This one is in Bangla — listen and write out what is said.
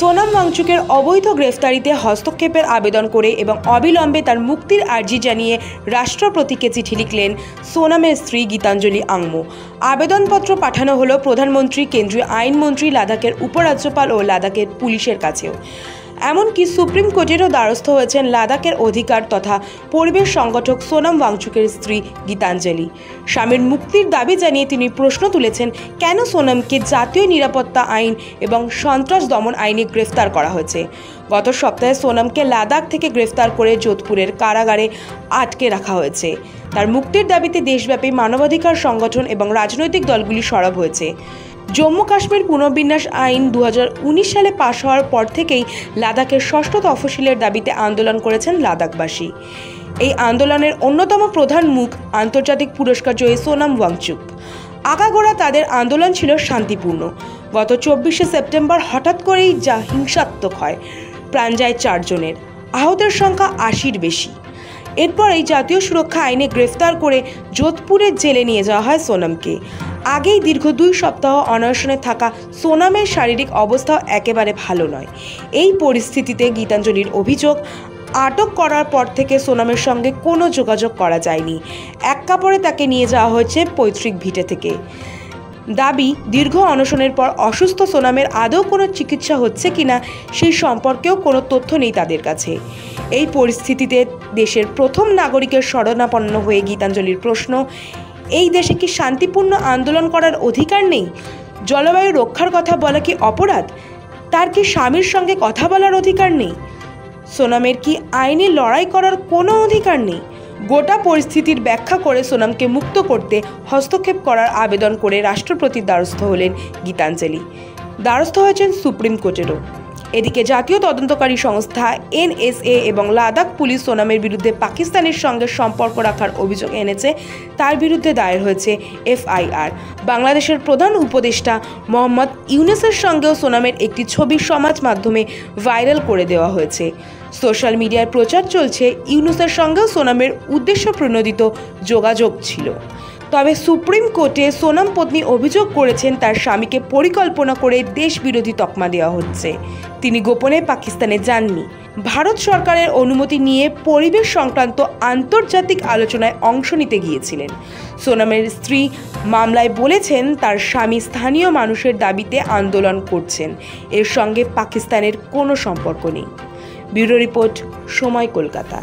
সোনাম ওয়াংচুকের অবৈধ গ্রেফতারিতে হস্তক্ষেপের আবেদন করে এবং অবিলম্বে তার মুক্তির আর্জি জানিয়ে রাষ্ট্রপতিকে চিঠি লিখলেন সোনামের স্ত্রী গীতাঞ্জলি আংমো। আবেদনপত্র পাঠানো হলো প্রধানমন্ত্রী, কেন্দ্রীয় আইনমন্ত্রী, লাদাখের উপরাজ্যপাল ও লাদাখের পুলিশের কাছেও। এমনকি সুপ্রিম কোর্টেরও দ্বারস্থ হয়েছেন লাদাখের অধিকার তথা পরিবেশ সংগঠক সোনাম ওয়াংচুকের স্ত্রী গীতাঞ্জলি। স্বামীর মুক্তির দাবি জানিয়ে তিনি প্রশ্ন তুলেছেন, কেন সোনামকে জাতীয় নিরাপত্তা আইন এবং সন্ত্রাস দমন আইনে গ্রেফতার করা হয়েছে। গত সপ্তাহে সোনামকে লাদাখ থেকে গ্রেফতার করে যোধপুরের কারাগারে আটকে রাখা হয়েছে। তার মুক্তির দাবিতে দেশব্যাপী মানবাধিকার সংগঠন এবং রাজনৈতিক দলগুলি সরব হয়েছে। জম্মু কাশ্মীর পুনর্বিন্যাস আইন 2019 সালে পাশ হওয়ার পর থেকেই লাদাখের ষষ্ঠ তফসিলের দাবিতে আন্দোলন করেছেন লাদাখবাসী। এই আন্দোলনের অন্যতম প্রধান মুখ আন্তর্জাতিক পুরস্কার জয়ী সোনাম ওয়াংচুক। আগাগোড়া তাদের আন্দোলন ছিল শান্তিপূর্ণ। গত 24শে সেপ্টেম্বর হঠাৎ করেই যা হিংসাত্মক হয়, প্রাণ যায় 4 জনের, আহতের সংখ্যা 80-র বেশি। এরপরেই জাতীয় সুরক্ষা আইনে গ্রেফতার করে যোধপুরের জেলে নিয়ে যাওয়া হয় সোনামকে। আগেই দীর্ঘ 2 সপ্তাহ অনশনে থাকা সোনামের শারীরিক অবস্থাও একেবারে ভালো নয়। এই পরিস্থিতিতে গীতাঞ্জলির অভিযোগ, আটক করার পর থেকে সোনামের সঙ্গে কোনো যোগাযোগ করা যায়নি। এক কাপড়ে তাকে নিয়ে যাওয়া হয়েছে পৈতৃক ভিটে থেকে। দাবি, দীর্ঘ অনশনের পর অসুস্থ সোনামের আদৌ কোনো চিকিৎসা হচ্ছে কিনা সেই সম্পর্কেও কোনো তথ্য নেই তাদের কাছে। এই পরিস্থিতিতে দেশের প্রথম নাগরিকের শরণাপন্ন হয়ে গীতাঞ্জলির প্রশ্ন, এই দেশে কি শান্তিপূর্ণ আন্দোলন করার অধিকার নেই? জলবায়ু রক্ষার কথা বলা কি অপরাধ? তার কি স্বামীর সঙ্গে কথা বলার অধিকার নেই? সোনামের কি আইনে লড়াই করার কোনো অধিকার নেই? গোটা পরিস্থিতির ব্যাখ্যা করে সোনামকে মুক্ত করতে হস্তক্ষেপ করার আবেদন করে রাষ্ট্রপতির দ্বারস্থ হলেন গীতাঞ্জলি। দ্বারস্থ হয়েছেন সুপ্রিম কোর্টেরও। এদিকে জাতীয় তদন্তকারী সংস্থা NSA এবং লাদাখ পুলিশ সোনামের বিরুদ্ধে পাকিস্তানের সঙ্গে সম্পর্ক রাখার অভিযোগ এনেছে। তার বিরুদ্ধে দায়ের হয়েছে FIR। বাংলাদেশের প্রধান উপদেষ্টা মোহাম্মদ ইউনূসের সঙ্গেও সোনামের একটি ছবি সমাজ মাধ্যমে ভাইরাল করে দেওয়া হয়েছে। সোশ্যাল মিডিয়ায় প্রচার চলছে ইউনূসের সঙ্গেও সোনামের উদ্দেশ্য প্রণোদিত যোগাযোগ ছিল। তবে সুপ্রিম কোর্টে সোনাম পত্নী অভিযোগ করেছেন তার স্বামীকে পরিকল্পনা করে দেশবিরোধী তকমা দেওয়া হচ্ছে। তিনি গোপনে পাকিস্তানে যাননি। ভারত সরকারের অনুমতি নিয়ে পরিবেশ সংক্রান্ত আন্তর্জাতিক আলোচনায় অংশ নিতে গিয়েছিলেন। সোনামের স্ত্রী মামলায় বলেছেন তার স্বামী স্থানীয় মানুষের দাবিতে আন্দোলন করছেন, এর সঙ্গে পাকিস্তানের কোনো সম্পর্ক নেই। ব্যুরো রিপোর্ট, সময়, কলকাতা।